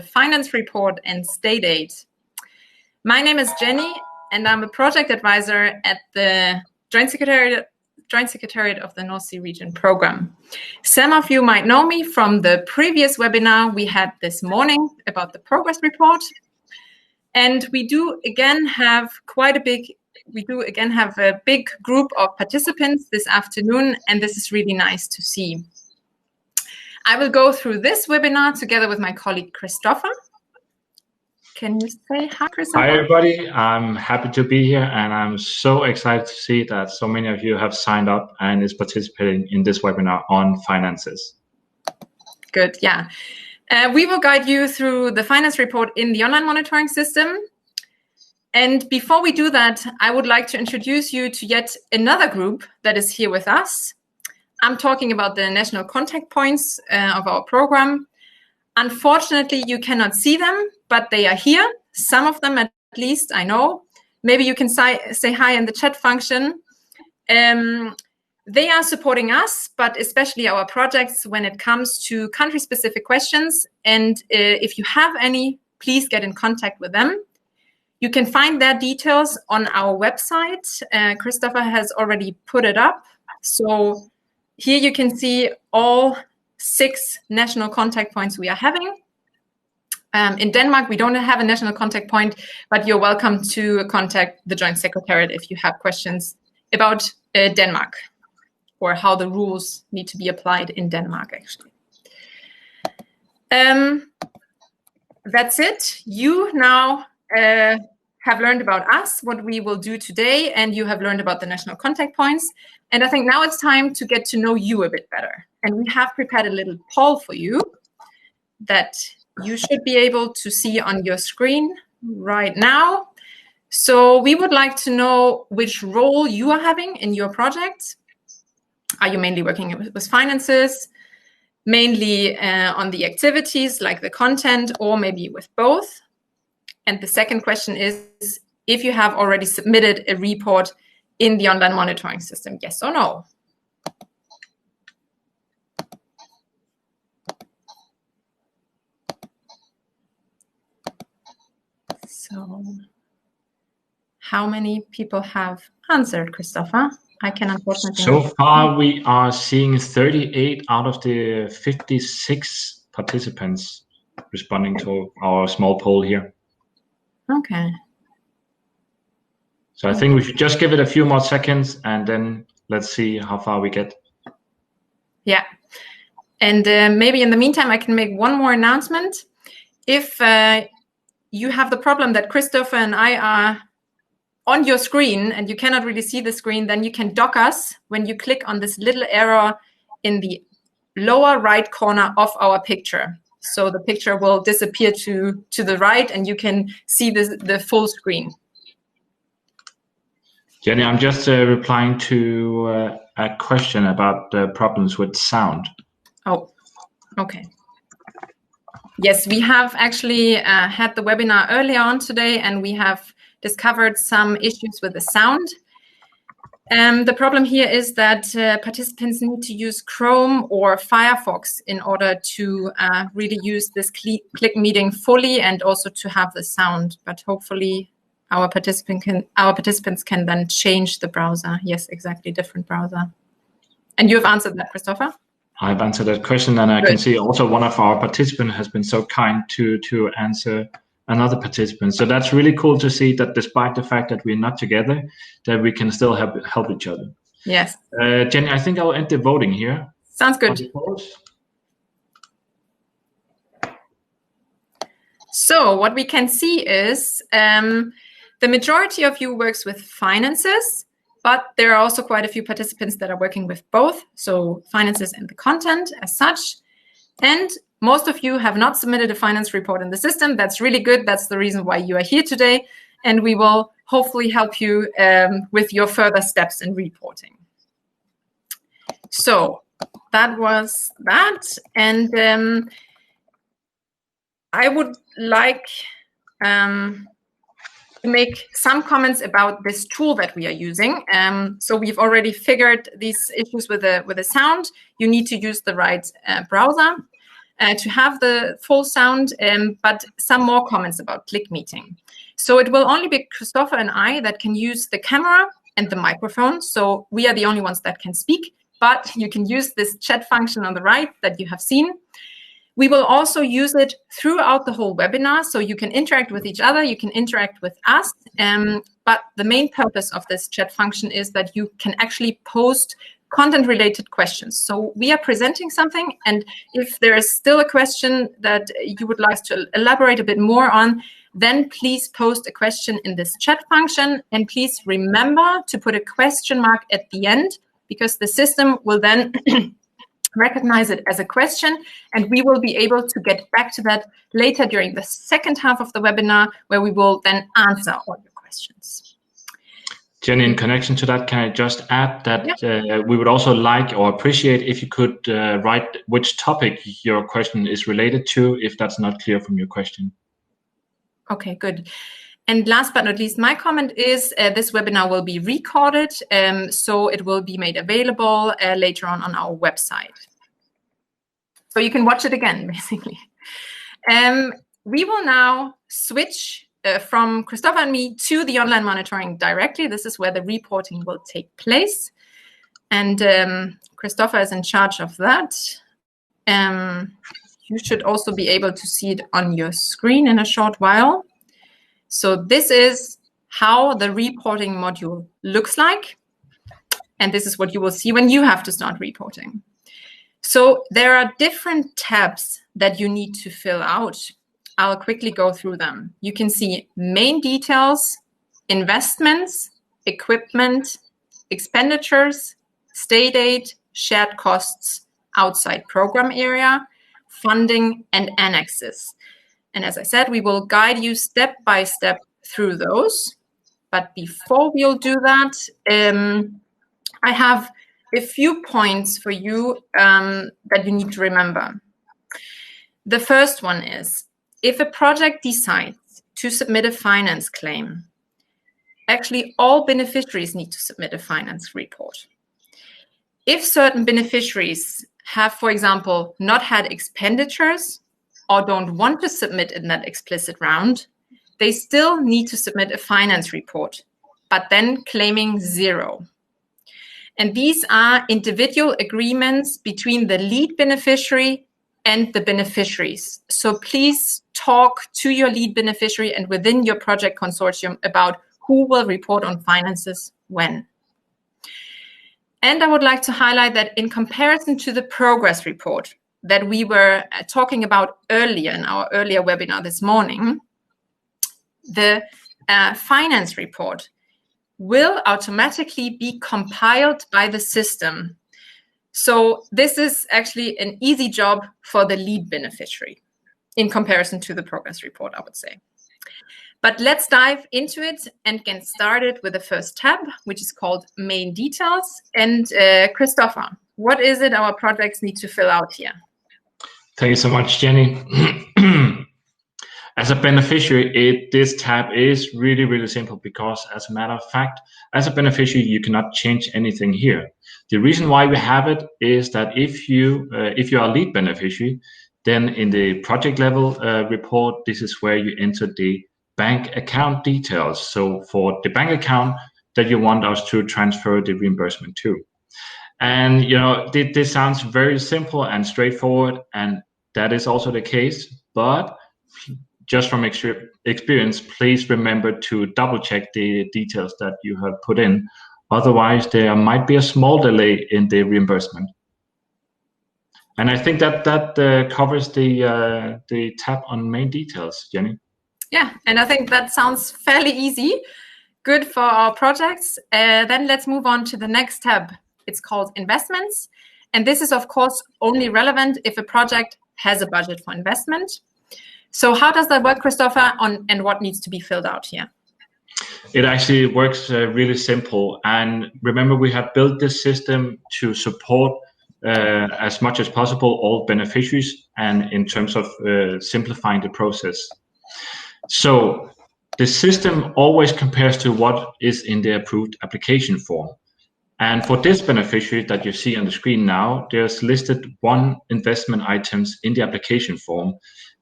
finance report and state aid. My name is Jenny, and I'm a project advisor at the Joint Secretariat of the North Sea Region program. Some of you might know me from the previous webinar we had this morning about the progress report. And we do again have a big group of participants this afternoon, and this is really nice to see. I will go through this webinar together with my colleague Christopher. Can you say hi, Christopher? Hi, everybody. I'm happy to be here, and I'm so excited to see that so many of you have signed up and is participating in this webinar on finances. Good, yeah. We will guide you through the finance report in the online monitoring system. And before we do that, I would like to introduce you to yet another group that is here with us. I'm talking about the national contact points of our program. Unfortunately, you cannot see them, but they are here. Some of them, at least, I know. Maybe you can say hi in the chat function. They are supporting us, but especially our projects when it comes to country-specific questions. And if you have any, please get in contact with them. You can find their details on our website. Christopher has already put it up. So here you can see all 6 national contact points we are having. In Denmark, we don't have a national contact point, but you're welcome to contact the Joint Secretariat if you have questions about Denmark or how the rules need to be applied in Denmark, actually. That's it. You now have learned about us, what we will do today, and you have learned about the national contact points. And I think now it's time to get to know you a bit better. And we have prepared a little poll for you that you should be able to see on your screen right now. So we would like to know which role you are having in your project. Are you mainly working with finances, mainly on the activities like the content, or maybe with both? And the second question is if you have already submitted a report in the online monitoring system, yes or no? So how many people have answered, Christopher? I can unfortunately. So far, we are seeing 38 out of the 56 participants responding to our small poll here. Okay. So I think we should just give it a few more seconds and then let's see how far we get. Yeah. And maybe in the meantime, I can make one more announcement. If you have the problem that Christopher and I are on your screen and you cannot really see the screen, then you can dock us when you click on this little arrow in the lower right corner of our picture. So the picture will disappear to the right and you can see the full screen. Jenny, I'm just replying to a question about the problems with sound. Oh, okay. Yes, we have actually had the webinar earlier on today and we have discovered some issues with the sound. The problem here is that participants need to use Chrome or Firefox in order to really use this click meeting fully and also to have the sound. But hopefully our participants can then change the browser. Yes, exactly, different browser. And you have answered that, Christopher? I've answered that question, and I can see also one of our participants has been so kind to answer another participant. So that's really cool to see that despite the fact that we're not together, that we can still help each other. Yes. Jenny, I think I'll end the voting here. Sounds good. So what we can see is the majority of you works with finances, but there are also quite a few participants that are working with both, so finances and the content as such. And most of you have not submitted a finance report in the system. That's really good. That's the reason why you are here today. And we will hopefully help you with your further steps in reporting. So that was that. And I would like to make some comments about this tool that we are using. So we've already figured these issues with the sound. You need to use the right browser. to have the full sound, but some more comments about Click Meeting. So it will only be Christopher and I that can use the camera and the microphone. So we are the only ones that can speak, but you can use this chat function on the right that you have seen. We will also use it throughout the whole webinar, so you can interact with each other, you can interact with us, but the main purpose of this chat function is that you can actually post content-related questions. So we are presenting something, and if there is still a question that you would like us to elaborate a bit more on, then please post a question in this chat function, and please remember to put a question mark at the end, because the system will then recognize it as a question, and we will be able to get back to that later during the second half of the webinar, where we will then answer all your questions. Jenny, in connection to that, can I just add that we would also like or appreciate if you could write which topic your question is related to, if that's not clear from your question. Okay, good. And last but not least, my comment is this webinar will be recorded, so it will be made available later on our website. So you can watch it again, basically. We will now switch from Christopher and me to the online monitoring directly. This is where the reporting will take place. And Christopher is in charge of that. You should also be able to see it on your screen in a short while. So this is how the reporting module looks like. And this is what you will see when you have to start reporting. So there are different tabs that you need to fill out. I'll quickly go through them. You can see main details, investments, equipment, expenditures, state aid, shared costs, outside program area, funding, and annexes. And as I said, we will guide you step by step through those. But before we'll do that, I have a few points for you that you need to remember. The first one is, if a project decides to submit a finance claim, actually all beneficiaries need to submit a finance report. If certain beneficiaries have, for example, not had expenditures or don't want to submit in that explicit round, they still need to submit a finance report, but then claiming 0. And these are individual agreements between the lead beneficiary and the beneficiaries. So please talk to your lead beneficiary and within your project consortium about who will report on finances when. And I would like to highlight that in comparison to the progress report that we were talking about earlier in our earlier webinar this morning, the finance report will automatically be compiled by the system. So this is actually an easy job for the lead beneficiary in comparison to the progress report, I would say. But let's dive into it and get started with the first tab, which is called Main Details. And Christopher, what is it our projects need to fill out here? Thank you so much, Jenny. As a beneficiary, this tab is really, really simple because, as a matter of fact, as a beneficiary, you cannot change anything here. The reason why we have it is that if you are a lead beneficiary, then in the project level report, this is where you enter the bank account details. So for the bank account that you want us to transfer the reimbursement to. And this sounds very simple and straightforward, and that is also the case. But just from experience, please remember to double check the details that you have put in. Otherwise, there might be a small delay in the reimbursement. And I think that covers the tab on main details, Jenny. Yeah, and I think that sounds fairly easy. Good for our projects. Then let's move on to the next tab. It's called Investments. And this is, of course, only relevant if a project has a budget for investment. So how does that work, Christopher, and what needs to be filled out here? It actually works really simple. And remember, we have built this system to support as much as possible all beneficiaries and in terms of simplifying the process. So the system always compares to what is in the approved application form. And for this beneficiary that you see on the screen now, there's listed 1 investment items in the application form.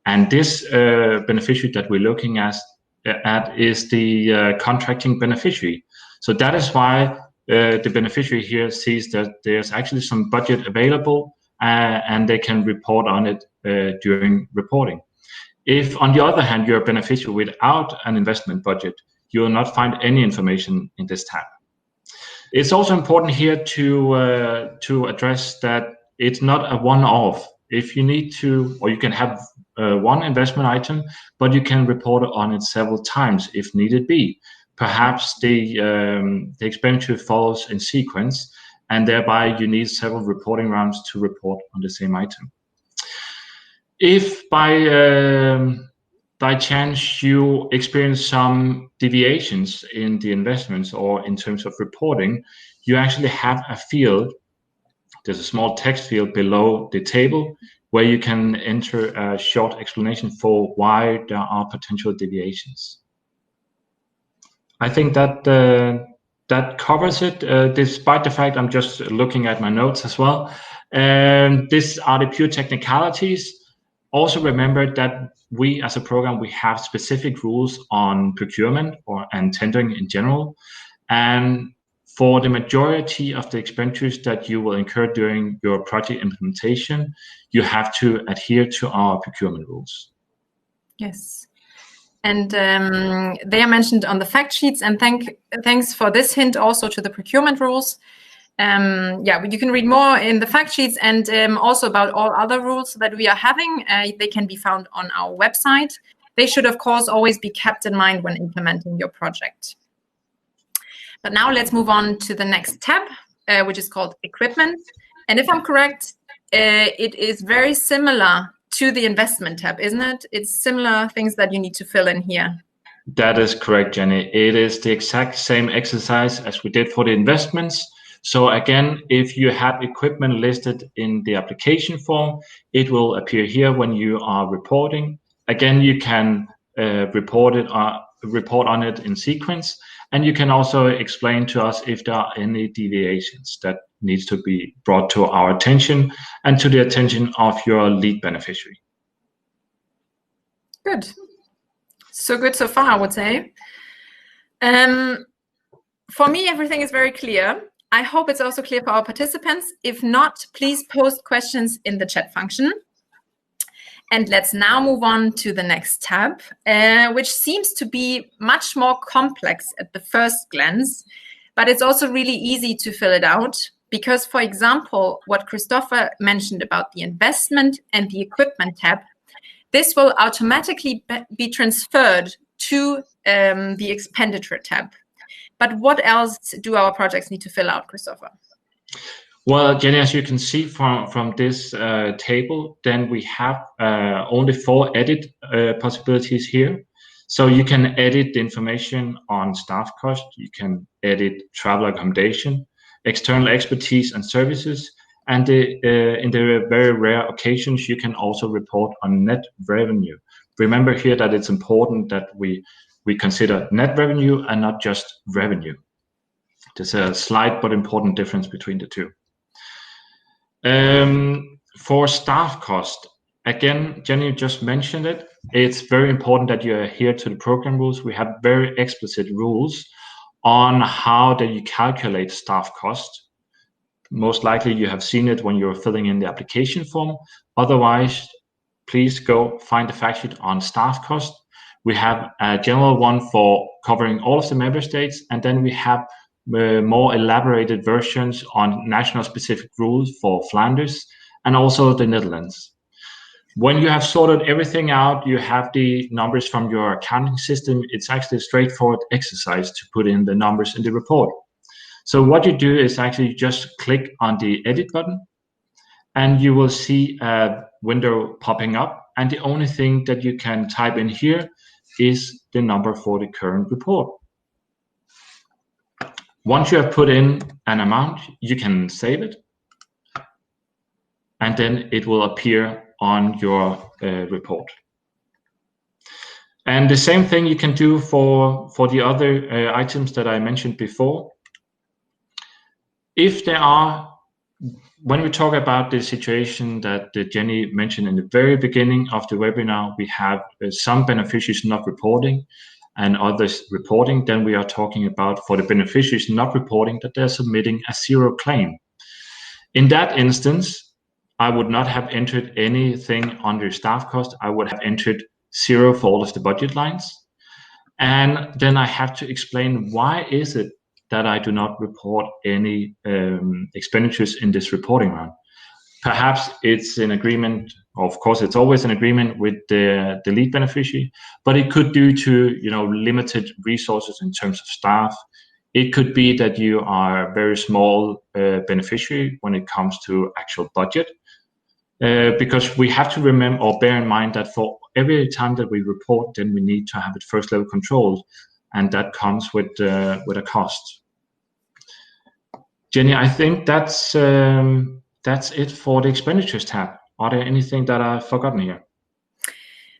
And this beneficiary that we're looking at is the contracting beneficiary. So that is why the beneficiary here sees that there's actually some budget available and they can report on it during reporting. If, on the other hand, you're a beneficiary without an investment budget, you will not find any information in this tab. It's also important here to address that it's not a one-off. If you need to, or you can have 1 investment item, but you can report on it several times if needed be. Perhaps the expenditure follows in sequence, and thereby you need several reporting rounds to report on the same item. If by chance you experience some deviations in the investments or in terms of reporting, you actually have a field, there's a small text field below the table where you can enter a short explanation for why there are potential deviations. I think that that covers it, despite the fact I'm just looking at my notes as well. These are the pure technicalities. Also remember that we as a program, we have specific rules on procurement and tendering in general. And for the majority of the expenditures that you will incur during your project implementation, you have to adhere to our procurement rules. Yes. And they are mentioned on the fact sheets. And thanks for this hint also to the procurement rules. Yeah, you can read more in the fact sheets and also about all other rules that we are having. They can be found on our website. They should, of course, always be kept in mind when implementing your project. But now let's move on to the next tab, which is called Equipment. And if I'm correct, it is very similar to the investment tab, isn't it? It's similar things that you need to fill in here. That is correct, Jenny. It is the exact same exercise as we did for the investments. So again, if you have equipment listed in the application form, it will appear here when you are reporting. Again, you can report on it in sequence, and you can also explain to us if there are any deviations that needs to be brought to our attention and to the attention of your lead beneficiary. Good. So good so far, I would say. For me, everything is very clear. I hope it's also clear for our participants. If not, please post questions in the chat function. And let's now move on to the next tab, which seems to be much more complex at the first glance, but it's also really easy to fill it out because, for example, what Christopher mentioned about the investment and the equipment tab, this will automatically be transferred to the expenditure tab. But what else do our projects need to fill out, Christopher? Well, Jenny, as you can see from this table, then we have only 4 edit possibilities here. So you can edit the information on staff cost, you can edit travel accommodation, external expertise and services, and in the very rare occasions, you can also report on net revenue. Remember here that it's important that we consider net revenue and not just revenue. There's a slight but important difference between the two. For staff cost, again, Jenny just mentioned it. It's very important that you adhere to the program rules. We have very explicit rules on how that you calculate staff cost. Most likely you have seen it when you're filling in the application form. Otherwise, please go find the fact sheet on staff cost. We have a general one for covering all of the member states, and then we have more elaborated versions on national specific rules for Flanders and also the Netherlands. When you have sorted everything out, you have the numbers from your accounting system. It's actually a straightforward exercise to put in the numbers in the report. So what you do is actually just click on the edit button and you will see a window popping up. And the only thing that you can type in here is the number for the current report. Once you have put in an amount, you can save it. And then it will appear on your report. And the same thing you can do for the other items that I mentioned before. if there are, when we talk about the situation that Jenny mentioned in the very beginning of the webinar, we have some beneficiaries not reporting and others reporting, then we are talking about, for the beneficiaries not reporting, that they're submitting a zero claim. In that instance, I would not have entered anything under staff cost. I would have entered 0 for all of the budget lines. And then I have to explain why is it that I do not report any expenditures in this reporting round. Perhaps it's an agreement, of course it's always an agreement with the lead beneficiary, but it could due to limited resources in terms of staff. It could be that you are a very small beneficiary when it comes to actual budget. Because we have to remember or bear in mind that for every time that we report, then we need to have it first level controlled, and that comes with a cost. Jenny, I think that's it for the expenditures tab. Are there anything that I've forgotten here?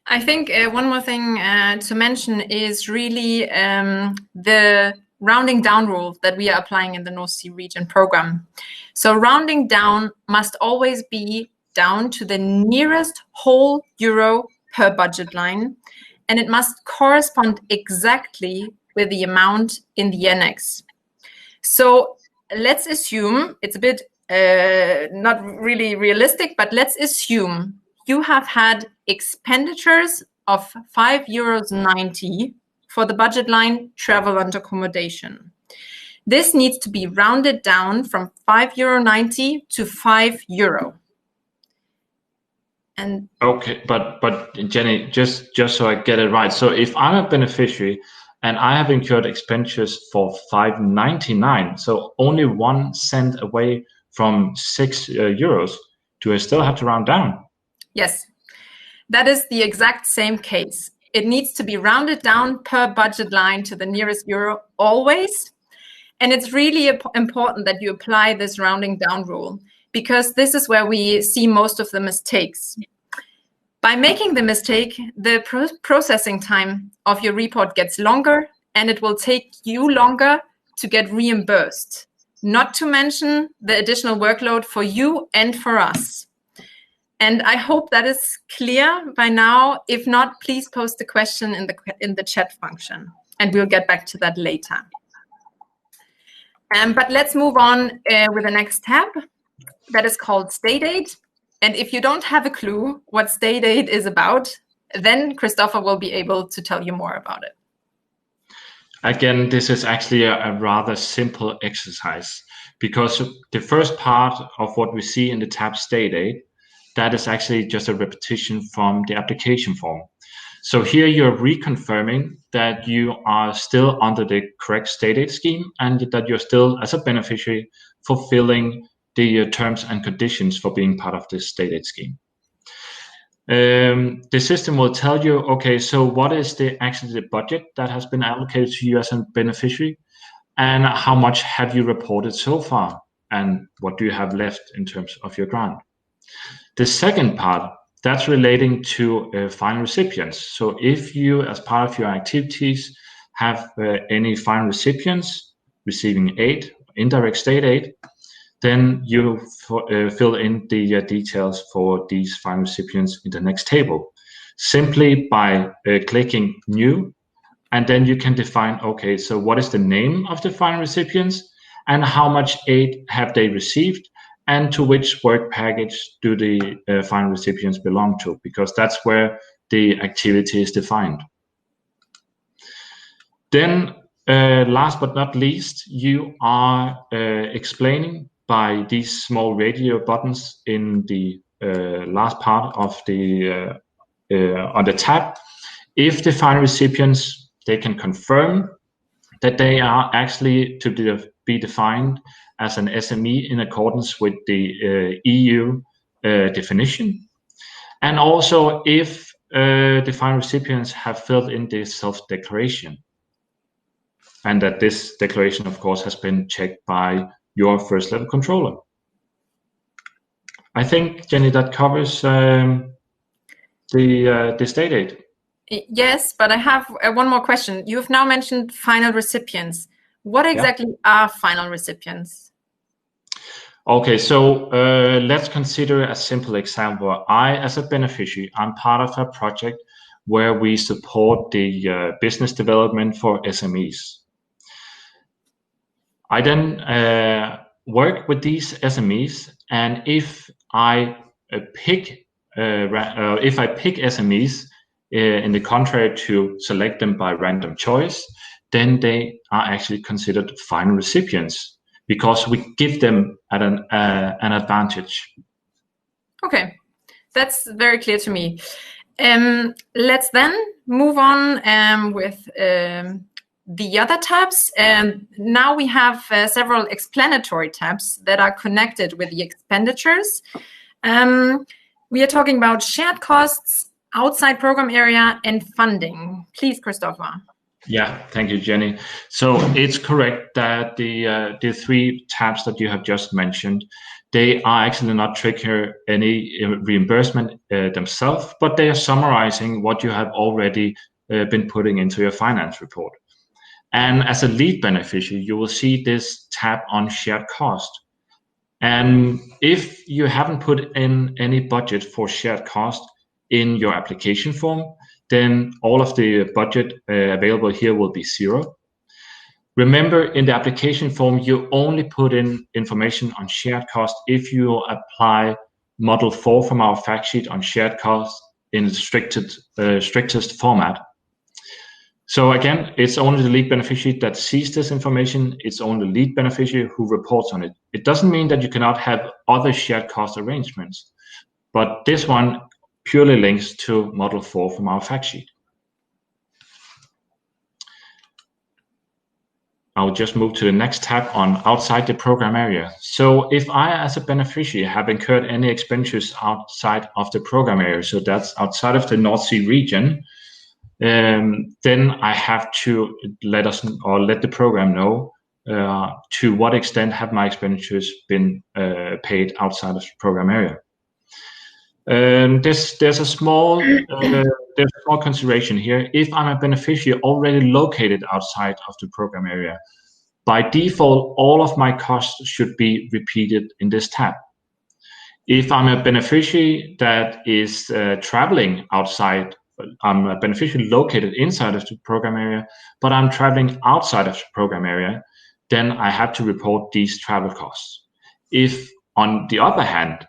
I think one more thing to mention is really the rounding down rule that we are applying in the North Sea region program. So rounding down must always be down to the nearest whole euro per budget line, and it must correspond exactly with the amount in the annex. So let's assume, it's a bit not really realistic, but let's assume you have had expenditures of €5.90 for the budget line travel and accommodation. This needs to be rounded down from €5.90 to €5. And okay, but Jenny, just so I get it right. So if I'm a beneficiary and I have incurred expenditures for €5.99, so only 1 cent away from €6, do I still have to round down? Yes, that is the exact same case. It needs to be rounded down per budget line to the nearest euro always. And it's really important that you apply this rounding down rule, because this is where we see most of the mistakes. By making the mistake, the processing time of your report gets longer, and it will take you longer to get reimbursed, not to mention the additional workload for you and for us. And I hope that is clear by now. If not, please post the question in the chat function, and we'll get back to that later. But let's move on with the next tab that is called State Aid. And if you don't have a clue what State Aid is about, then Christopher will be able to tell you more about it. Again, this is actually a rather simple exercise, because the first part of what we see in the tab State Aid, that is actually just a repetition from the application form. So here you're reconfirming that you are still under the correct state aid scheme, and that you're still, as a beneficiary, fulfilling the terms and conditions for being part of this state aid scheme. The system will tell you, okay, so what is actually the budget that has been allocated to you as a beneficiary, and how much have you reported so far, and what do you have left in terms of your grant. The second part, that's relating to final recipients. So if you, as part of your activities, have any final recipients receiving aid, indirect state aid, then you fill in the details for these final recipients in the next table, simply by clicking New, and then you can define, okay, so what is the name of the final recipients, and how much aid have they received, and to which work package do the final recipients belong to, because that's where the activity is defined. Then, last but not least, you are explaining by these small radio buttons in the last part of the on the tab, if the final recipients, they can confirm that they are actually to be defined as an SME in accordance with the EU definition, and also if the final recipients have filled in this self-declaration, and that this declaration, of course, has been checked by your first level controller. I think, Jenny, that covers the state aid. Yes, but I have one more question. You've now mentioned final recipients. What exactly are final recipients? Okay, so let's consider a simple example. I, as a beneficiary, I'm part of a project where we support the business development for SMEs. I then work with these SMEs, and if I pick SMEs in the contrary to select them by random choice, then they are actually considered final recipients because we give them an advantage. Okay, that's very clear to me. Let's then move on with the other tabs. Now we have several explanatory tabs that are connected with the expenditures. We are talking about shared costs, outside program area, and funding. Please, Christopher. Yeah, thank you, Jenny. So it's correct that the three tabs that you have just mentioned, they are actually not triggering any reimbursement themselves, but they are summarizing what you have already been putting into your finance report. And as a lead beneficiary, you will see this tab on shared cost. And if you haven't put in any budget for shared cost in your application form, then all of the budget available here will be 0. Remember, in the application form, you only put in information on shared cost if you apply Model 4 from our fact sheet on shared cost in the strictest format. So again, it's only the lead beneficiary that sees this information. It's only the lead beneficiary who reports on it. It doesn't mean that you cannot have other shared cost arrangements, but this one purely links to Model 4 from our fact sheet. I'll just move to the next tab on outside the program area. So if I, as a beneficiary, have incurred any expenditures outside of the program area, so that's outside of the North Sea region, then I have to let the program know to what extent have my expenditures been paid outside of the program area. There's a small consideration here. If I'm a beneficiary already located outside of the program area, by default, all of my costs should be repeated in this tab. If I'm a beneficiary that is traveling outside, I'm a beneficiary located inside of the program area, but I'm traveling outside of the program area, then I have to report these travel costs. If, on the other hand,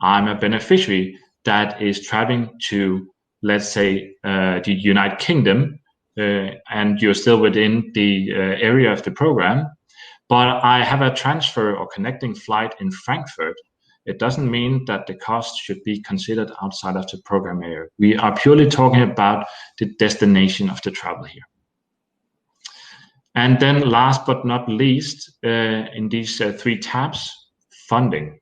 I'm a beneficiary that is traveling to, let's say, the United Kingdom, and you're still within the area of the program, but I have a transfer or connecting flight in Frankfurt, it doesn't mean that the cost should be considered outside of the program area. We are purely talking about the destination of the travel here. And then last but not least, in these three tabs, funding.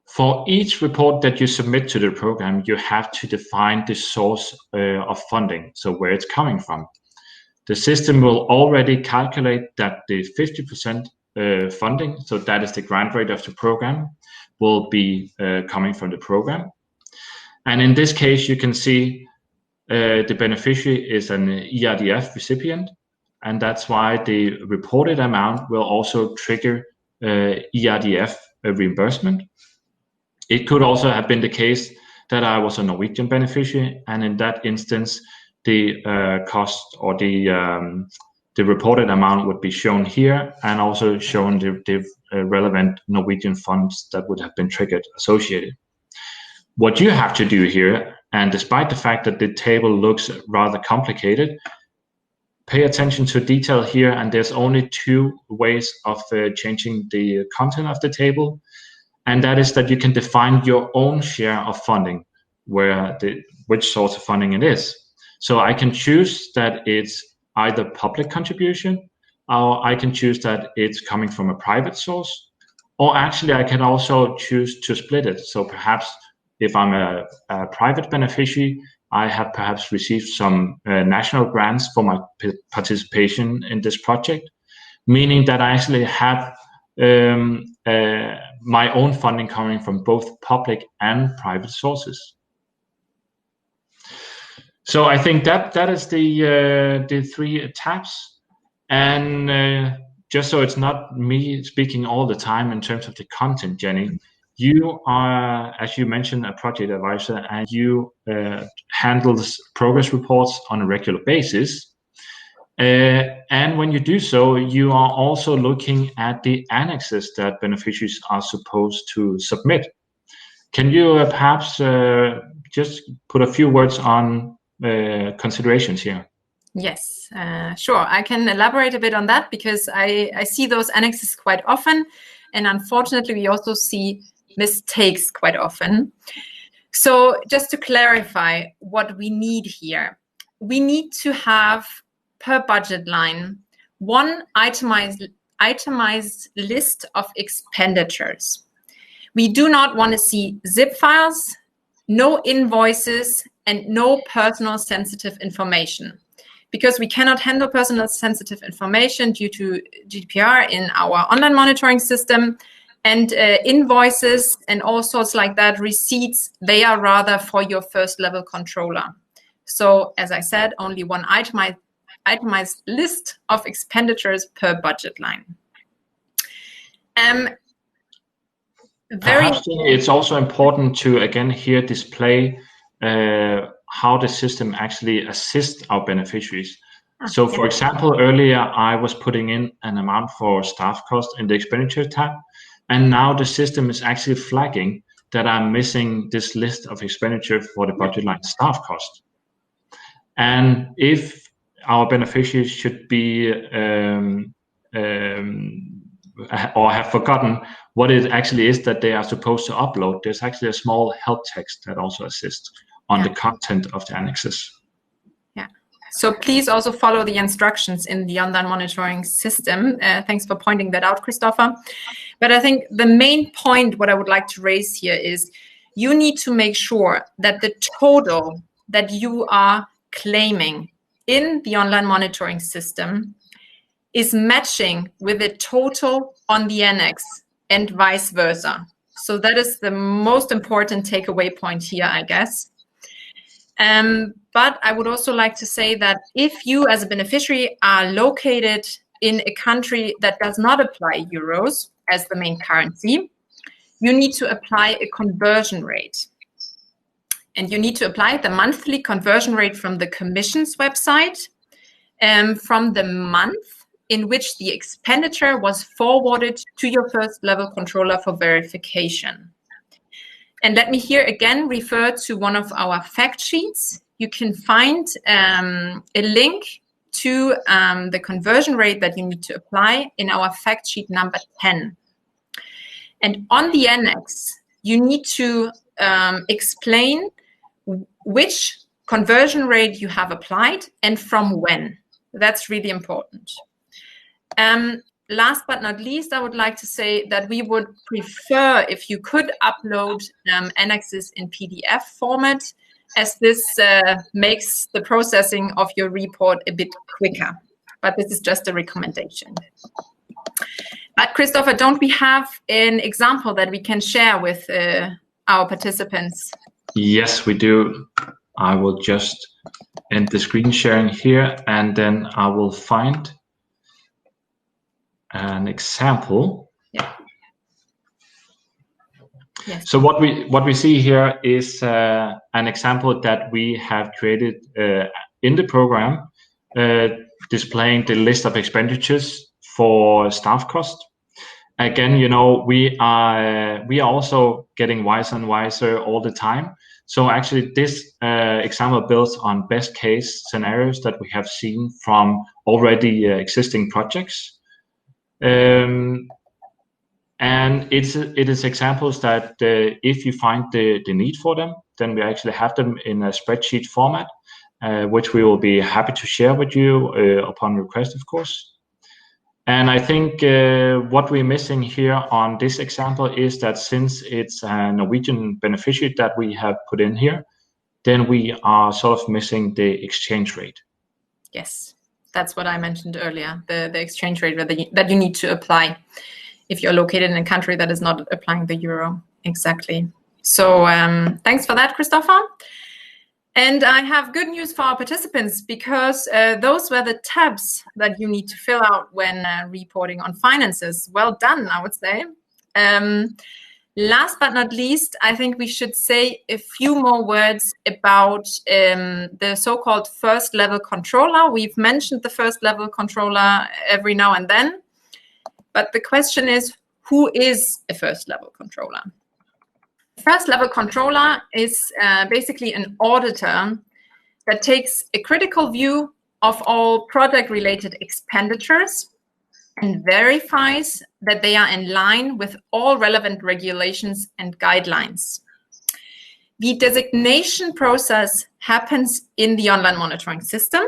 For each report that you submit to the program, you have to define the source of funding, so where it's coming from. The system will already calculate that the 50% funding, so that is the grant rate of the program, will be coming from the program. And in this case, you can see the beneficiary is an ERDF recipient, and that's why the reported amount will also trigger ERDF reimbursement. It could also have been the case that I was a Norwegian beneficiary, and in that instance, the cost or the reported amount would be shown here, and also shown the relevant Norwegian funds that would have been triggered associated. What you have to do here, and despite the fact that the table looks rather complicated, pay attention to detail here, and there's only 2 ways of changing the content of the table. And that is that you can define your own share of funding, which source of funding it is. So I can choose that it's either public contribution, or I can choose that it's coming from a private source, or actually I can also choose to split it. So perhaps if I'm a private beneficiary, I have perhaps received some national grants for my participation in this project, meaning that I actually have my own funding coming from both public and private sources. So I think that is the 3 tabs, and just so it's not me speaking all the time in terms of the content, Jenny, you are, as you mentioned, a project advisor, and you handle progress reports on a regular basis. And when you do so, you are also looking at the annexes that beneficiaries are supposed to submit. Can you perhaps just put a few words on considerations here? Yes, sure. I can elaborate a bit on that because I see those annexes quite often. And unfortunately, we also see mistakes quite often. So just to clarify what we need here, we need to have per budget line one itemized list of expenditures. We do not want to see zip files, no invoices, and no personal sensitive information, because we cannot handle personal sensitive information due to GDPR in our online monitoring system. And invoices and all sorts like that, receipts, they are rather for your first level controller. So as I said, only one itemized list of expenditures per budget line. Perhaps it's also important to, again, here display how the system actually assists our beneficiaries. So, for example, earlier I was putting in an amount for staff cost in the expenditure tab, and now the system is actually flagging that I'm missing this list of expenditure for the budget line staff cost. And if our beneficiaries should be or have forgotten what it actually is that they are supposed to upload, there's actually a small help text that also assists on the content of the annexes. Yeah. So please also follow the instructions in the online monitoring system. Thanks for pointing that out, Christopher. But I think the main point, what I would like to raise here is you need to make sure that the total that you are claiming in the online monitoring system is matching with the total on the annex and vice versa. So that is the most important takeaway point here, I guess. But I would also like to say that if you as a beneficiary are located in a country that does not apply euros as the main currency, you need to apply a conversion rate. And you need to apply the monthly conversion rate from the Commission's website from the month in which the expenditure was forwarded to your first level controller for verification. And let me here again refer to one of our fact sheets. You can find a link to the conversion rate that you need to apply in our fact sheet number 10. And on the annex, you need to explain which conversion rate you have applied and from when. That's really important. Last but not least, I would like to say that we would prefer if you could upload annexes in PDF format, as this makes the processing of your report a bit quicker. But this is just a recommendation. But Christopher, don't we have an example that we can share with our participants? Yes, we do. I will just end the screen sharing here, and then I will find an example. Yeah. Yes. So what we see here is an example that we have created in the program, displaying the list of expenditures for staff cost. Again, you know, we are also getting wiser and wiser all the time. So actually, this example builds on best case scenarios that we have seen from already existing projects. And it is examples that if you find the need for them, then we actually have them in a spreadsheet format, which we will be happy to share with you upon request, of course. And I think what we're missing here on this example is that since it's a Norwegian beneficiary that we have put in here, then we are sort of missing the exchange rate. Yes, that's what I mentioned earlier, the exchange rate that you need to apply if you're located in a country that is not applying the euro. Exactly. So thanks for that, Christopher. And I have good news for our participants, because those were the tabs that you need to fill out when reporting on finances. Well done, I would say. Last but not least, I think we should say a few more words about the so-called first level controller. We've mentioned the first level controller every now and then, but the question is, who is a first level controller? First level controller is basically an auditor that takes a critical view of all project related expenditures and verifies that they are in line with all relevant regulations and guidelines. The designation process happens in the online monitoring system.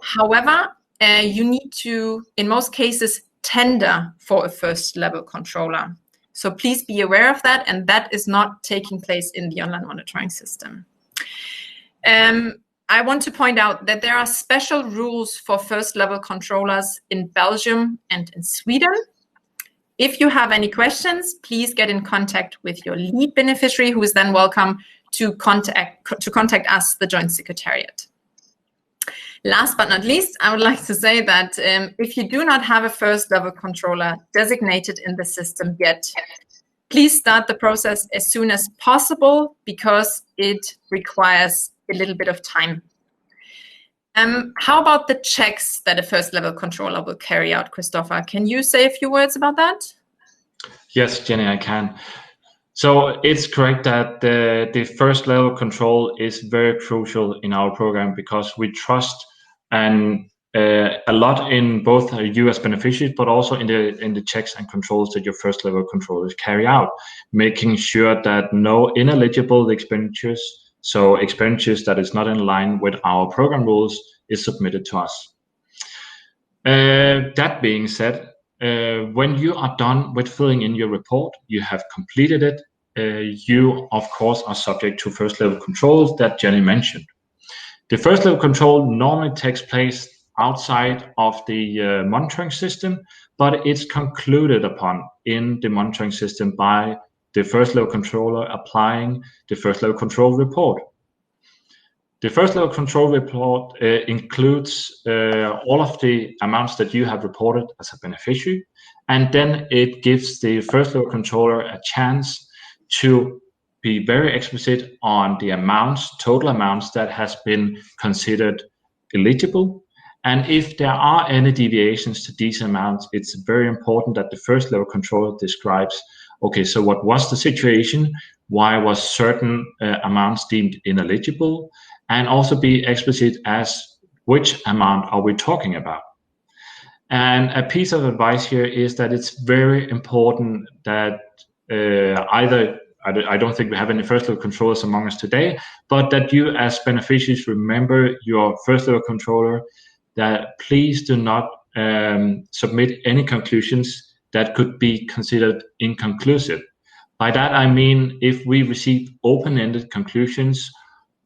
However, you need to, in most cases, tender for a first level controller. So please be aware of that, and that is not taking place in the online monitoring system. I want to point out that there are special rules for first level controllers in Belgium and in Sweden. If you have any questions, please get in contact with your lead beneficiary, who is then welcome to contact us, the Joint Secretariat. Last but not least, I would like to say that if you do not have a first level controller designated in the system yet, please start the process as soon as possible, because it requires a little bit of time. How about the checks that a first level controller will carry out, Christopher? Can you say a few words about that? Yes, Jenny, I can. So it's correct that the first level control is very crucial in our program, because we trust and a lot in both you as beneficiaries, but also in the checks and controls that your first level controllers carry out, making sure that no ineligible expenditures, so expenditures that is not in line with our program rules, is submitted to us. That being said, when you are done with filling in your report, you have completed it, you of course are subject to first level controls that Jenny mentioned. The first level control normally takes place outside of the monitoring system, but it's concluded upon in the monitoring system by the first level controller applying the first level control report. The first level control report includes all of the amounts that you have reported as a beneficiary, and then it gives the first level controller a chance to be very explicit on the amounts, total amounts that has been considered eligible. And if there are any deviations to these amounts, it's very important that the first level controller describes, okay, so what was the situation? Why was certain amounts deemed ineligible? And also be explicit as which amount are we talking about. And a piece of advice here is that it's very important that I don't think we have any first level controllers among us today, but that you as beneficiaries remember your first level controller, that please do not submit any conclusions that could be considered inconclusive. By that I mean, if we receive open-ended conclusions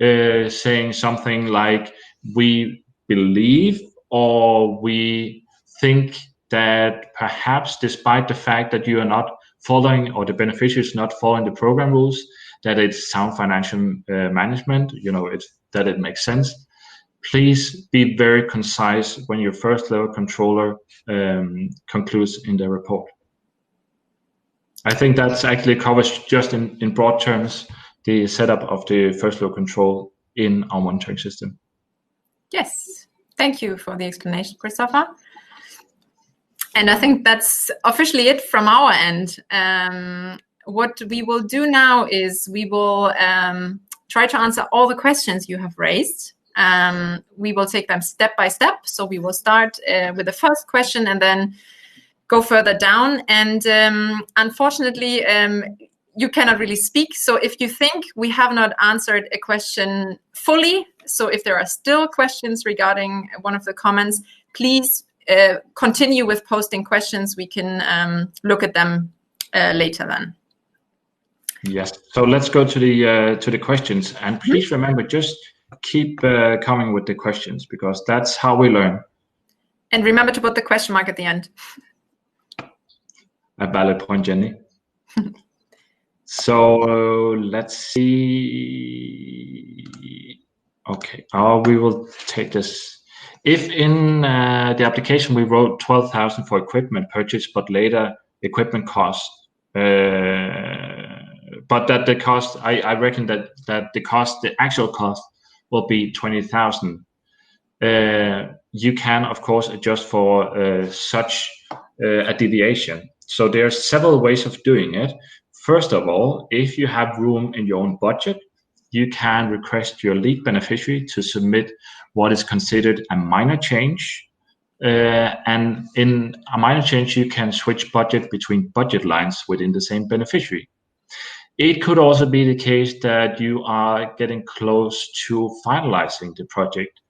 saying something like, we believe or we think that perhaps despite the fact that you are not following, or the beneficiary is not following the program rules, that it's sound financial management, that it makes sense. Please be very concise when your first level controller concludes in the report. I think that's actually covers just in broad terms the setup of the first level control in our monitoring system. Yes, thank you for the explanation, Christopher. And I think that's officially it from our end. What we will do now is we will try to answer all the questions you have raised. We will take them step by step. So we will start with the first question and then go further down. And unfortunately, you cannot really speak. So if you think we have not answered a question fully, so if there are still questions regarding one of the comments, please continue with posting questions. We can look at them later then. Yes. So let's go to the questions, and please remember, just keep coming with the questions, because that's how we learn. And remember to put the question mark at the end. A valid point, Jenny. So let's see. Okay, we will take this. If in the application we wrote 12,000 for equipment purchase, but later equipment cost, but that the cost, I reckon that the cost, the actual cost, will be 20,000. You can, of course, adjust for such a deviation. So there are several ways of doing it. First of all, if you have room in your own budget, you can request your lead beneficiary to submit what is considered a minor change. And in a minor change, you can switch budget between budget lines within the same beneficiary. It could also be the case that you are getting close to finalizing the project,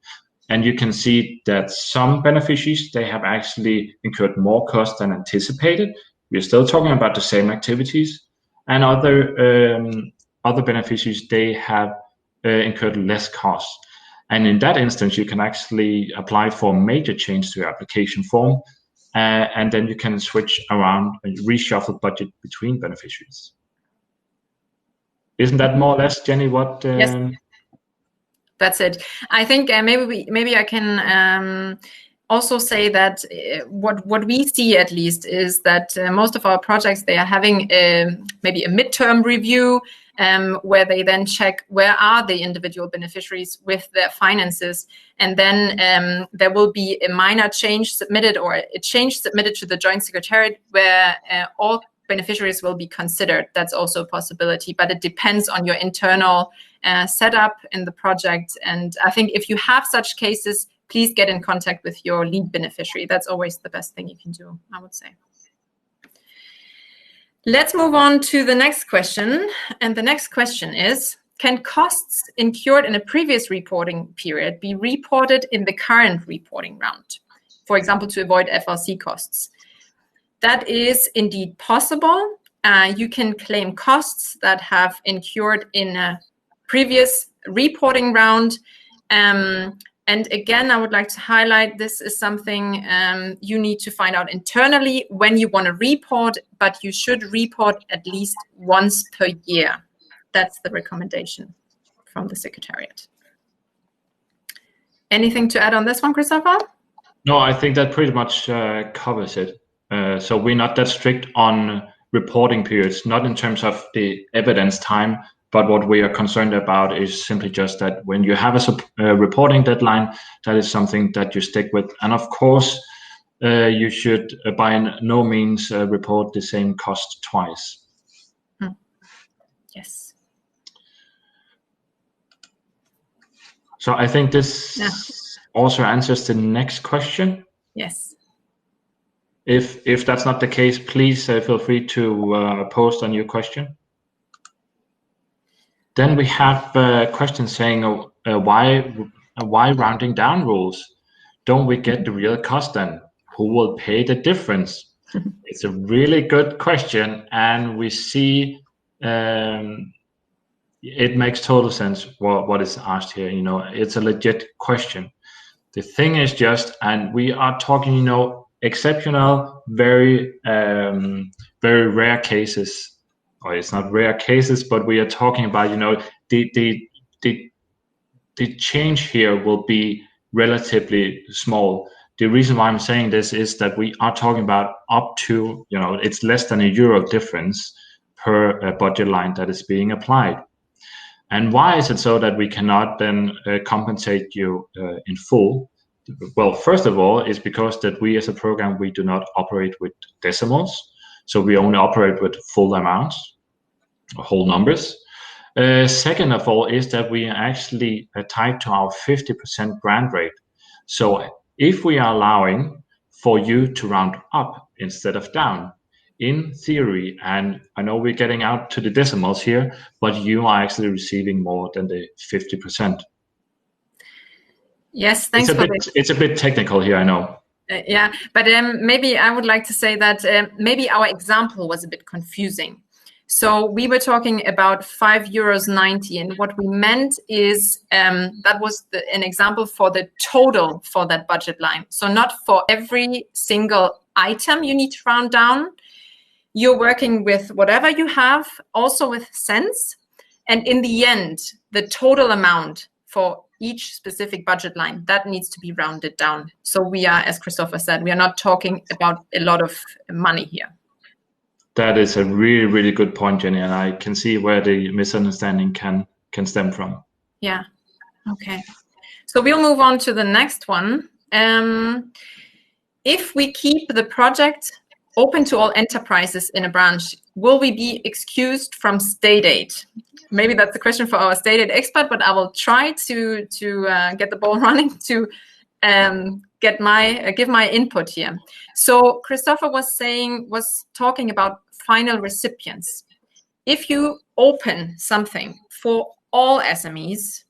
and you can see that some beneficiaries, they have actually incurred more cost than anticipated. We're still talking about the same activities, and other beneficiaries, they have incurred less costs. And in that instance, you can actually apply for a major change to your application form, and then you can switch around and reshuffle budget between beneficiaries. Isn't that more or less, Jenny, what? Yes, that's it. I think maybe I can also say that what we see at least is that most of our projects, they are having maybe a midterm review where they then check where are the individual beneficiaries with their finances, and then there will be a minor change submitted or a change submitted to the Joint Secretariat where all beneficiaries will be considered. That's also a possibility, but it depends on your internal setup in the project. And I think if you have such cases, please get in contact with your lead beneficiary. That's always the best thing you can do, I would say. Let's move on to the next question. And the next question is, can costs incurred in a previous reporting period be reported in the current reporting round? For example, to avoid FRC costs. That is indeed possible. You can claim costs that have incurred in a previous reporting round. And again, I would like to highlight this is something you need to find out internally when you want to report, but you should report at least once per year. That's the recommendation from the Secretariat. Anything to add on this one, Christopher? No, I think that pretty much covers it. So we're not that strict on reporting periods, not in terms of the evidence time, but what we are concerned about is simply just that when you have a reporting deadline, that is something that you stick with. And of course, you should by no means report the same cost twice. Yes. So I think this also answers the next question. Yes. If that's not the case, please feel free to post on your question. Then we have a question saying, why rounding down rules? Don't we get the real cost then? Who will pay the difference? It's a really good question, and we see it makes total sense what is asked here. You know, it's a legit question. The thing is just, and we are talking, you know, exceptional, very rare cases, or it's not rare cases, but we are talking about, you know, the change here will be relatively small. The reason why I'm saying this is that we are talking about up to, you know, it's less than €1 difference per budget line that is being applied. And why is it so that we cannot then compensate you in full? Well, first of all, it's because that we as a program, we do not operate with decimals. So we only operate with full amounts, whole numbers. Second of all is that we are actually tied to our 50% grant rate. So if we are allowing for you to round up instead of down, in theory, and I know we're getting out to the decimals here, but you are actually receiving more than the 50%. Yes, thanks for that. It's a bit technical here, I know. Yeah, but maybe I would like to say that maybe our example was a bit confusing. So we were talking about €5.90, and what we meant is that was an example for the total for that budget line. So not for every single item you need to round down. You're working with whatever you have, also with cents. And in the end, the total amount for each specific budget line, that needs to be rounded down. So we are, as Christopher said, we are not talking about a lot of money here. That is a really, really good point, Jenny, and I can see where the misunderstanding can stem from. Yeah. Okay. So we'll move on to the next one. If we keep the project open to all enterprises in a branch, will we be excused from state aid? Maybe that's a question for our state aid expert, but I will try to get the ball running to give my input here. So Christopher was talking about final recipients. If you open something for all SMEs,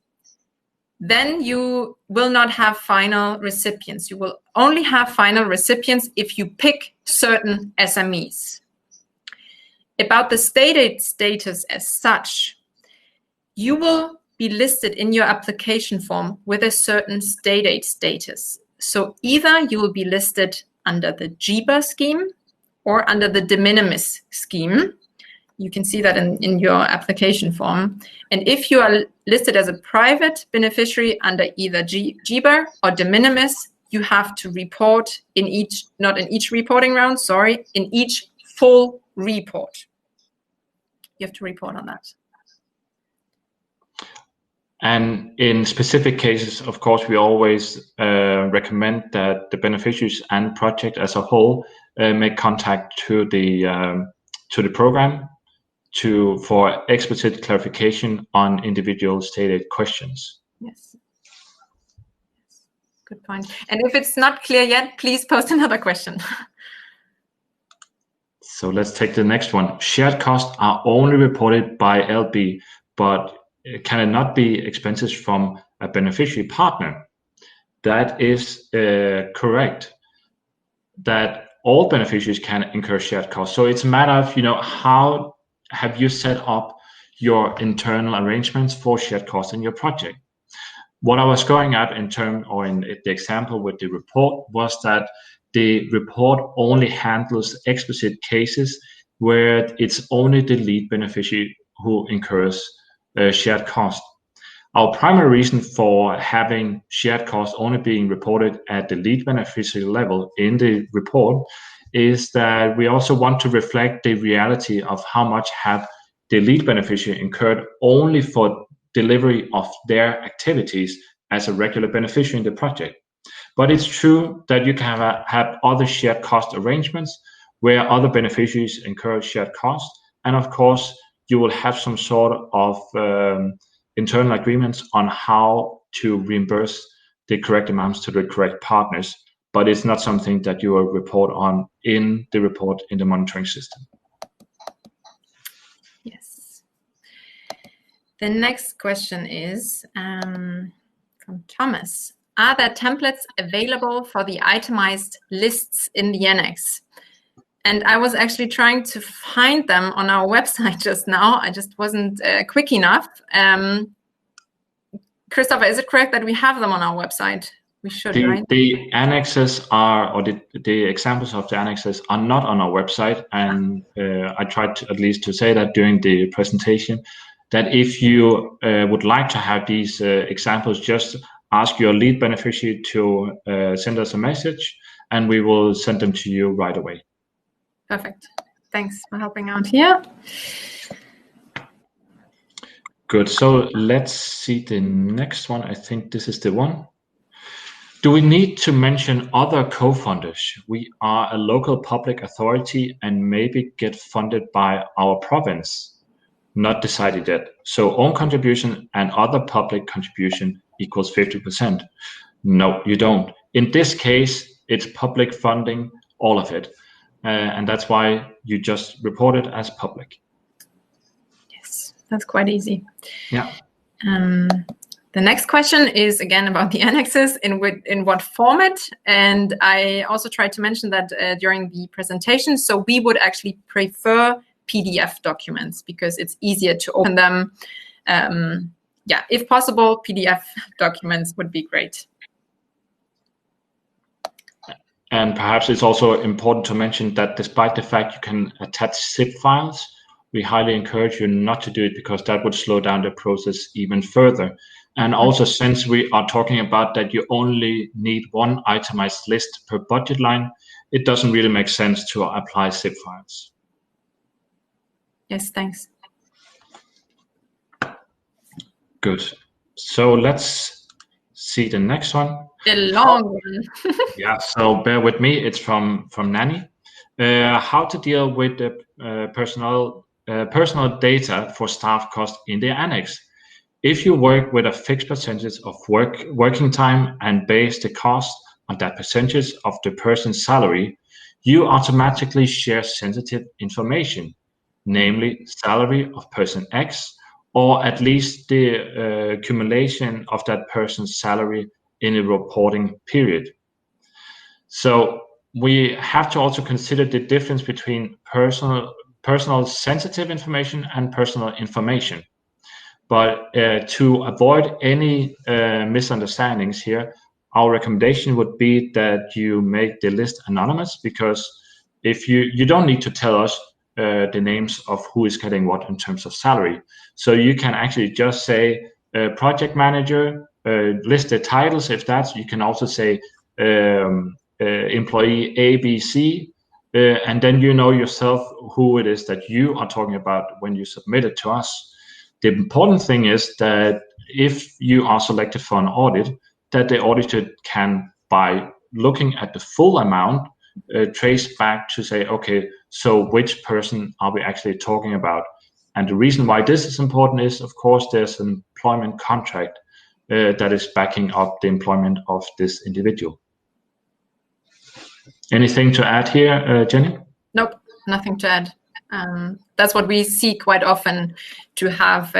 then you will not have final recipients. You will only have final recipients if you pick certain SMEs. About the state aid status as such, you will be listed in your application form with a certain state aid status. So either you will be listed under the GBER scheme or under the de minimis scheme. You can see that in your application form. And if you are listed as a private beneficiary under either GBER or de minimis, you have to report in each, not in each reporting round, sorry, in each full report. You have to report on that. And in specific cases, of course, we always recommend that the beneficiaries and project as a whole make contact to the program for explicit clarification on individual state aid questions. Yes. Good point. And if it's not clear yet, please post another question. So let's take the next one. Shared costs are only reported by LB, but can it not be expenses from a beneficiary partner? That is correct. That all beneficiaries can incur shared costs. So it's a matter of, how have you set up your internal arrangements for shared costs in your project? What I was going at in the example with the report was that the report only handles explicit cases where it's only the lead beneficiary who incurs shared cost. Our primary reason for having shared costs only being reported at the lead beneficiary level in the report is that we also want to reflect the reality of how much have the lead beneficiary incurred only for delivery of their activities as a regular beneficiary in the project. But it's true that you can have other shared cost arrangements where other beneficiaries incur shared costs. And of course, you will have some sort of internal agreements on how to reimburse the correct amounts to the correct partners. But it's not something that you will report on in the report in the monitoring system. Yes. The next question is from Thomas. Are there templates available for the itemized lists in the annex? And I was actually trying to find them on our website just now. I just wasn't quick enough. Christopher, is it correct that we have them on our website? We should, right? The annexes are, or the examples of the annexes are not on our website. And I tried to, at least to say that during the presentation, that if you would like to have these examples, just ask your lead beneficiary to send us a message and we will send them to you right away. Perfect. Thanks for helping out here. Good. So let's see the next one. I think this is the one. Do we need to mention other co-funders? We are a local public authority and maybe get funded by our province. Not decided yet. So own contribution and other public contribution equals 50%. No, you don't. In this case, it's public funding, all of it. And that's why you just report it as public. Yes, that's quite easy. Yeah. The next question is again about the annexes, in what format. And I also tried to mention that during the presentation. So we would actually prefer PDF documents because it's easier to open them. Yeah, if possible, PDF documents would be great. And perhaps it's also important to mention that despite the fact you can attach zip files we highly encourage you not to do it, because that would slow down the process even further. And also, since we are talking about that you only need one itemized list per budget line, it doesn't really make sense to apply zip files. Yes, thanks. Good. So let's see the next one. The long one. Yeah, so bear with me. It's from Nanny. How to deal with the personal data for staff cost in the annex. If you work with a fixed percentage of working time and base the cost on that percentage of the person's salary, you automatically share sensitive information, namely salary of person X, or at least the accumulation of that person's salary in a reporting period. So we have to also consider the difference between personal sensitive information and personal information. But to avoid any misunderstandings here, our recommendation would be that you make the list anonymous, because if you don't need to tell us the names of who is getting what in terms of salary. So you can actually just say project manager, list the titles. If that's, you can also say employee ABC, and then you know yourself who it is that you are talking about when you submit it to us. The important thing is that if you are selected for an audit, that the auditor can, by looking at the full amount, trace back to say, okay, so which person are we actually talking about? And the reason why this is important is, of course, there's an employment contract that is backing up the employment of this individual. Anything to add here, Jenny? Nope, nothing to add. That's what we see quite often, to have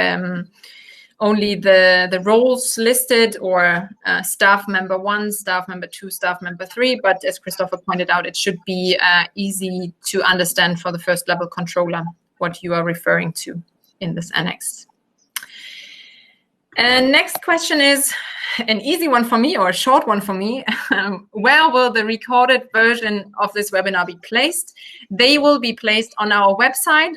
only the roles listed, or staff member 1, staff member 2, staff member 3. But as Christopher pointed out, it should be easy to understand for the first level controller what you are referring to in this annex. And next question is an easy one for me, or a short one for me. Where will the recorded version of this webinar be placed? They will be placed on our website.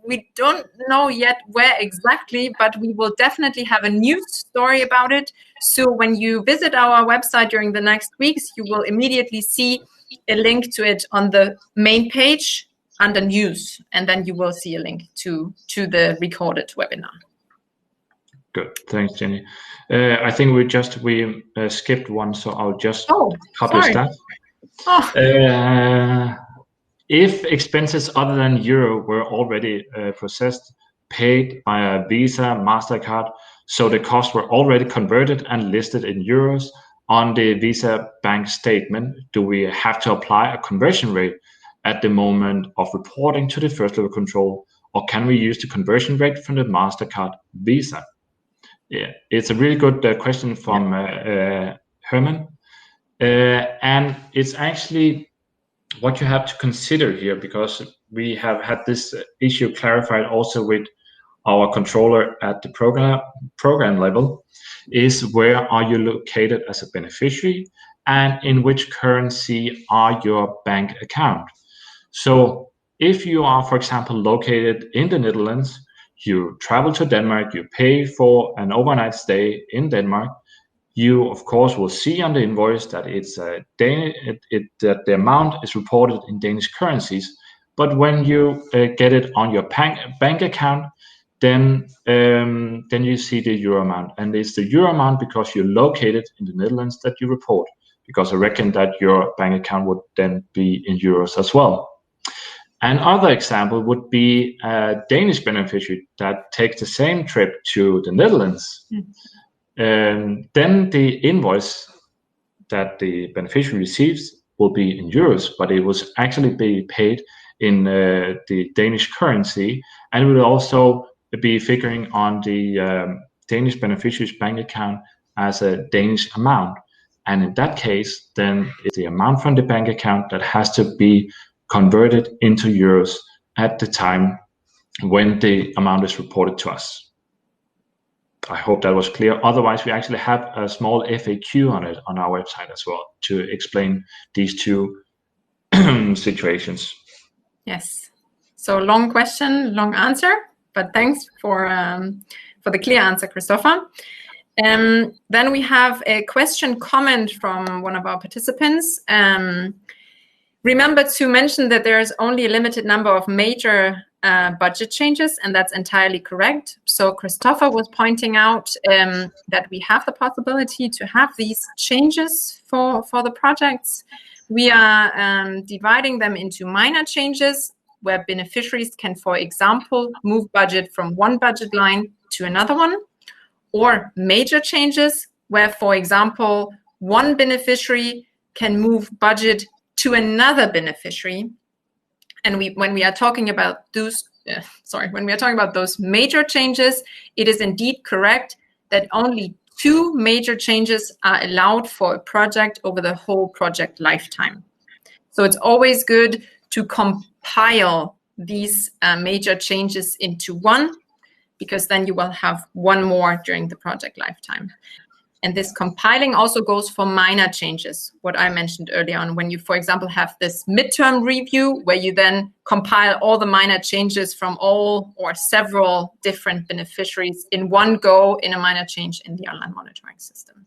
We don't know yet where exactly, but we will definitely have a news story about it. So when you visit our website during the next weeks, you will immediately see a link to it on the main page under news, and then you will see a link to the recorded webinar. Good, thanks, Jenny. I think we skipped one, so I'll just publish that. If expenses other than euro were already processed, paid by a Visa, MasterCard, so the costs were already converted and listed in euros on the Visa bank statement, do we have to apply a conversion rate at the moment of reporting to the first level control, or can we use the conversion rate from the MasterCard Visa? Yeah, it's a really good question from Herman. And it's actually what you have to consider here, because we have had this issue clarified also with our controller at the program level, is where are you located as a beneficiary, and in which currency are your bank account. So if you are, for example, located in the Netherlands, you travel to Denmark, you pay for an overnight stay in Denmark, you of course will see on the invoice that it's that the amount is reported in Danish currencies. But when you get it on your bank account, then you see the euro amount, and it's the euro amount because you're located in the Netherlands that you report, because I reckon that your bank account would then be in euros as well. Another example would be a Danish beneficiary that takes the same trip to the Netherlands. Then the invoice that the beneficiary receives will be in euros, but it will actually be paid in the Danish currency, and it will also be figuring on the Danish beneficiary's bank account as a Danish amount. And in that case, then it's the amount from the bank account that has to be converted into euros at the time when the amount is reported to us. I hope that was clear. Otherwise, we actually have a small FAQ on it on our website as well to explain these two situations. Yes. So long question, long answer, but thanks for the clear answer, Christopher. Then we have a comment from one of our participants. Remember to mention that there's only a limited number of major budget changes, and that's entirely correct. So Christopher was pointing out that we have the possibility to have these changes for the projects. We are dividing them into minor changes, where beneficiaries can, for example, move budget from one budget line to another one, or major changes, where, for example, one beneficiary can move budget to another beneficiary. And when we are talking about those, major changes, it is indeed correct that only 2 major changes are allowed for a project over the whole project lifetime. So it's always good to compile these major changes into one, because then you will have one more during the project lifetime. And this compiling also goes for minor changes, what I mentioned earlier on, when you, for example, have this midterm review, where you then compile all the minor changes from all or several different beneficiaries in one go in a minor change in the online monitoring system.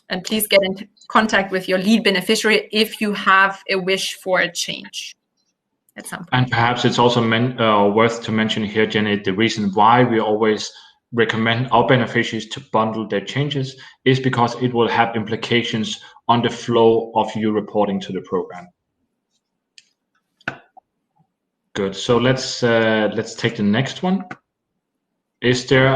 And please get in contact with your lead beneficiary if you have a wish for a change at some point. And perhaps it's also worth to mention here, Jenny, the reason why we always recommend our beneficiaries to bundle their changes is because it will have implications on the flow of you reporting to the program. Good. So let's take the next one. Is there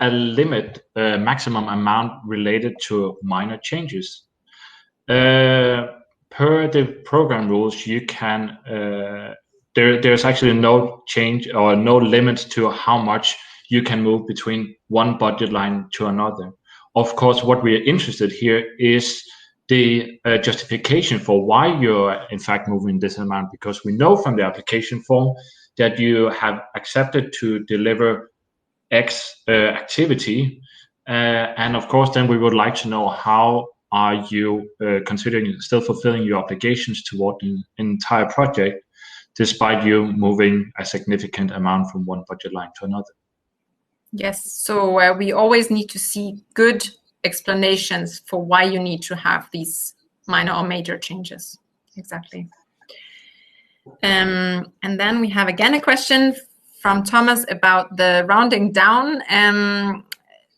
a limit, maximum amount related to minor changes? Per the program rules, you can. There's actually no change or no limit to how much you can move between one budget line to another. Of course, what we are interested here is the justification for why you're in fact moving this amount, because we know from the application form that you have accepted to deliver X activity. And of course, then we would like to know how are you considering still fulfilling your obligations toward the entire project, despite you moving a significant amount from one budget line to another. Yes, so we always need to see good explanations for why you need to have these minor or major changes. Exactly. And then we have again a question from Thomas about the rounding down.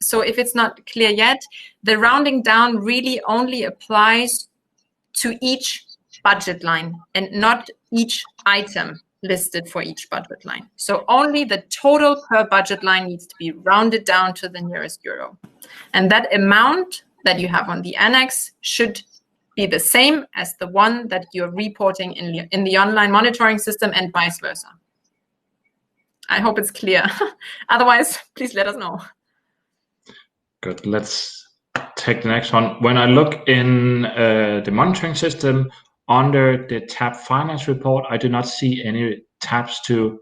So if it's not clear yet, the rounding down really only applies to each budget line and not each item listed for each budget line. So only the total per budget line needs to be rounded down to the nearest euro. And that amount that you have on the annex should be the same as the one that you're reporting in the online monitoring system, and vice versa. I hope it's clear. Otherwise, please let us know. Good. Let's take the next one. When I look in the monitoring system, under the tab Finance Report, I do not see any tabs to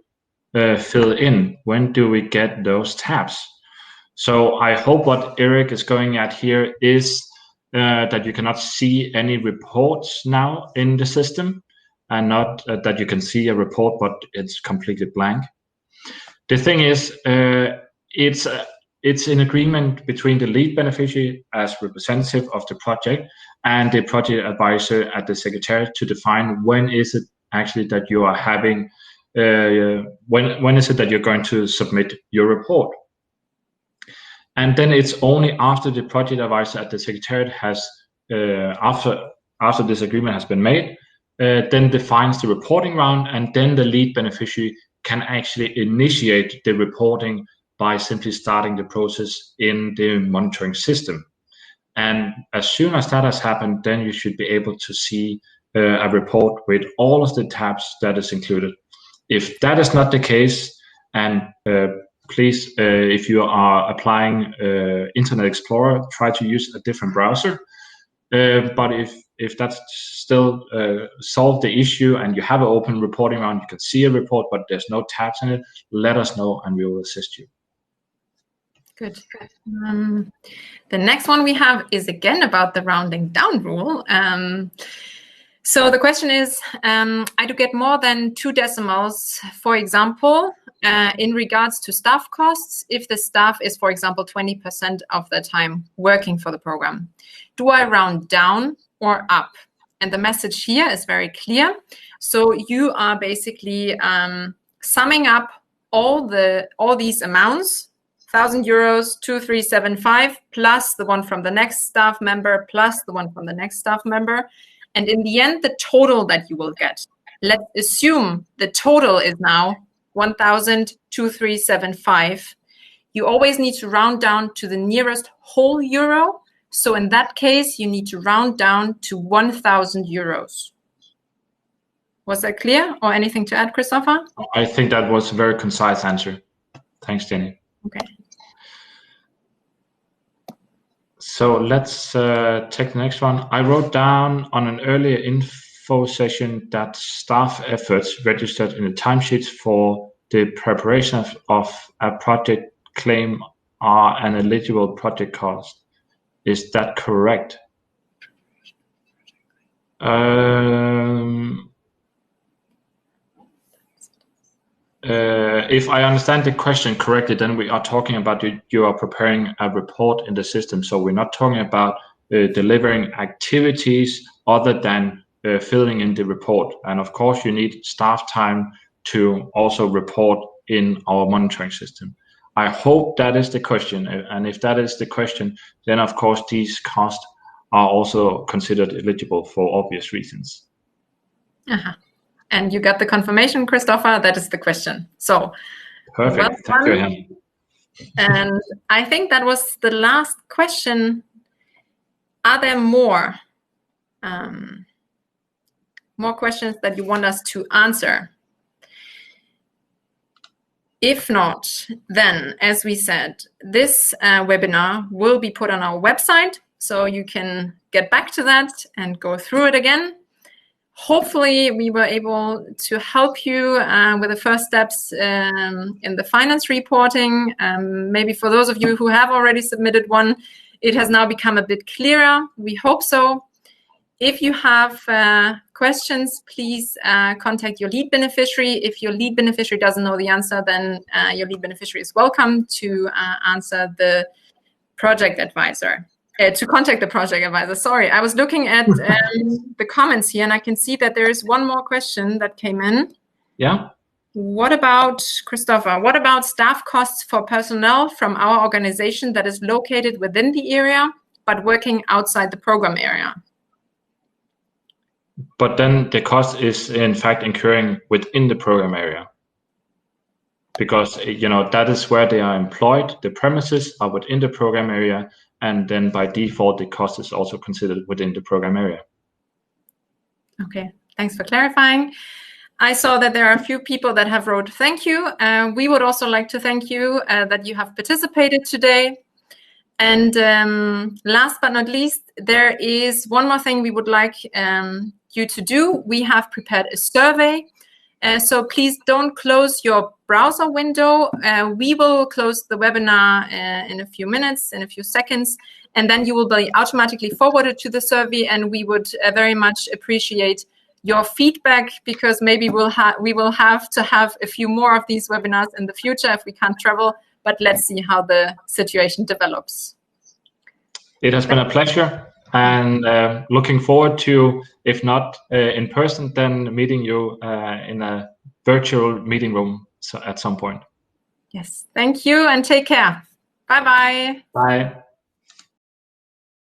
fill in. When do we get those tabs? So I hope what Eric is going at here is that you cannot see any reports now in the system, and not that you can see a report, but it's completely blank. The thing is, it's an agreement between the lead beneficiary as representative of the project and the project advisor at the secretariat to define when is it actually that you are having, when is it that you're going to submit your report. And then it's only after the project advisor at the secretariat has, after this agreement has been made, then defines the reporting round, and then the lead beneficiary can actually initiate the reporting by simply starting the process in the monitoring system. And as soon as that has happened, then you should be able to see a report with all of the tabs that is included. If that is not the case, and please, if you are applying Internet Explorer, try to use a different browser. But if that's still solved the issue and you have an open reporting round, you can see a report, but there's no tabs in it, let us know and we will assist you. Good. The next one we have is again about the rounding down rule. So the question is, I do get more than 2 decimals, for example, in regards to staff costs, if the staff is, for example, 20% of the time working for the program. Do I round down or up? And the message here is very clear. So you are basically summing up all these amounts, 1,000 euros, 2,375, plus the one from the next staff member, plus the one from the next staff member. And in the end, the total that you will get, let's assume the total is now 1,2,375. You always need to round down to the nearest whole euro. So in that case, you need to round down to 1,000 euros. Was that clear, or anything to add, Christopher? I think that was a very concise answer. Thanks, Jenny. Okay. So let's take the next one. I wrote down on an earlier info session that staff efforts registered in the timesheets for the preparation of a project claim are an eligible project cost. Is that correct? If I understand the question correctly, then we are talking about you are preparing a report in the system. So we're not talking about delivering activities other than filling in the report. And of course, you need staff time to also report in our monitoring system. I hope that is the question. And if that is the question, then of course, these costs are also considered eligible for obvious reasons. Uh-huh. And you got the confirmation, Christopher, that is the question. So perfect. Well Thank you, Helen. And I think that was the last question. Are there more questions that you want us to answer? If not, then, as we said, this webinar will be put on our website, so you can get back to that and go through it again. Hopefully, we were able to help you with the first steps in the finance reporting. Maybe for those of you who have already submitted one, it has now become a bit clearer. We hope so. If you have questions, please contact your lead beneficiary. If your lead beneficiary doesn't know the answer, then your lead beneficiary is welcome to answer the project advisor. To contact the project advisor. Sorry, I was looking at the comments here, and I can see that there is one more question that came in. Yeah. What about, Christopher, what about staff costs for personnel from our organization that is located within the area, but working outside the program area? But then the cost is in fact incurring within the program area. Because, that is where they are employed. The premises are within the program area. And then by default, the cost is also considered within the program area. Okay, thanks for clarifying. I saw that there are a few people that have wrote thank you. We would also like to thank you that you have participated today. And last but not least, there is one more thing we would like you to do. We have prepared a survey. So please don't close your browser window. We will close the webinar in a few minutes, in a few seconds, and then you will be automatically forwarded to the survey. And we would very much appreciate your feedback, because maybe we will have to have a few more of these webinars in the future if we can't travel. But let's see how the situation develops. It has been a pleasure. And looking forward to, if not in person, then meeting you in a virtual meeting room at some point. Yes, thank you and take care. Bye-bye. Bye.